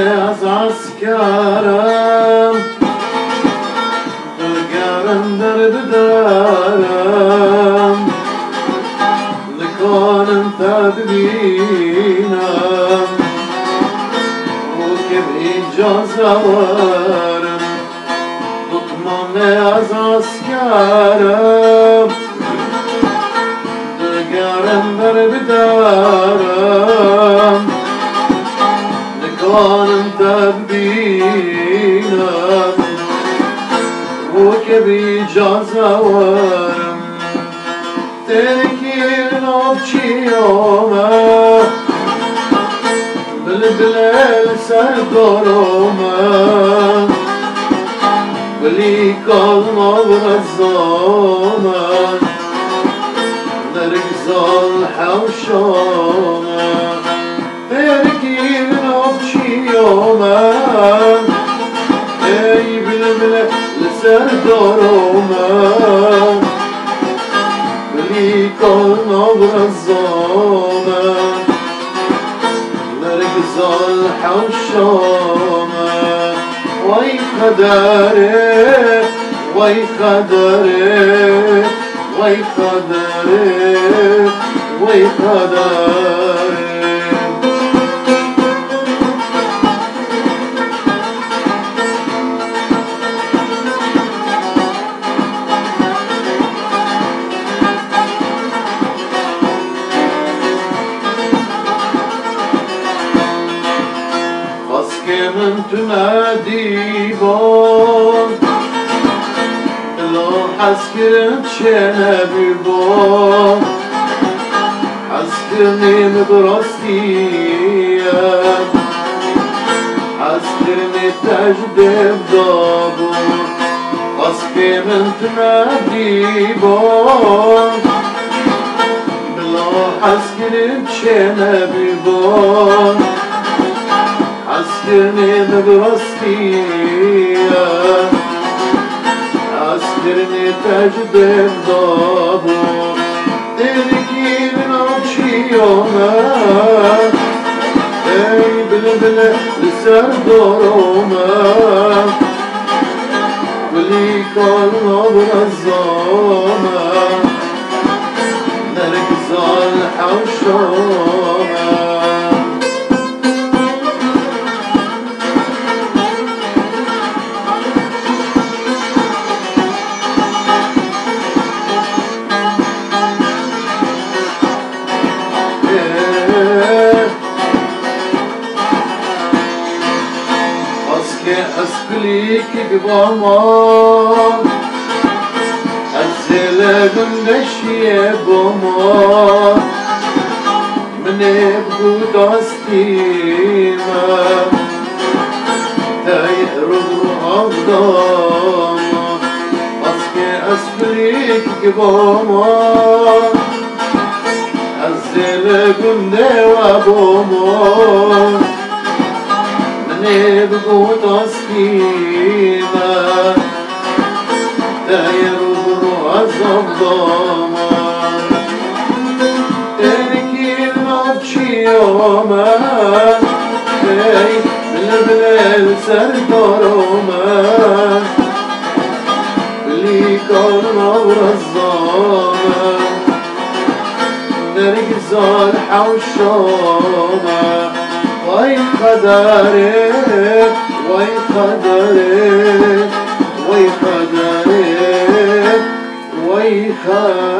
از عسکرم دلگرم در بدرم لکانم تدبینم و که اجازه ورم دکمام از عسکرم دلگرم در بدرم لکانم تدبینم و که اجازه ورم تركي نوبشي يوما بالبلال سردروما ولي كلمة برزوما نرقص الحوشوما تركي نوبشي يوما اي بالبلال سردروما كلنا برزومة نرقص الحوشومة وي قدري وي قدري وي قدري وي قدري من تنادي بون لو حسكرت شنبي بون حسكرني مدرستي حسكرني تجدب ضابون حسكي من تنادي بون لو حسكرت شنبي بون عسكرني مدرستي عسكرني تجدد ضابو تركي بنوشي يوما اي بلبلة لسر دروما ولي كلنا برزوما نرقص الحوشوما أسكليك بغمان أزيلة قندش يبغمان من يبقو داستيما تايقرب روحضاما أسكليك بغمان أزيلة قندش وبغمان نبقو تسكيما تايرو الظلام تركي الموتشي يوما تاي بالبلال سردروما بلي كلنا برزاما نرقص الحوشوما وي قدري وي قدري وي قدري وي قدري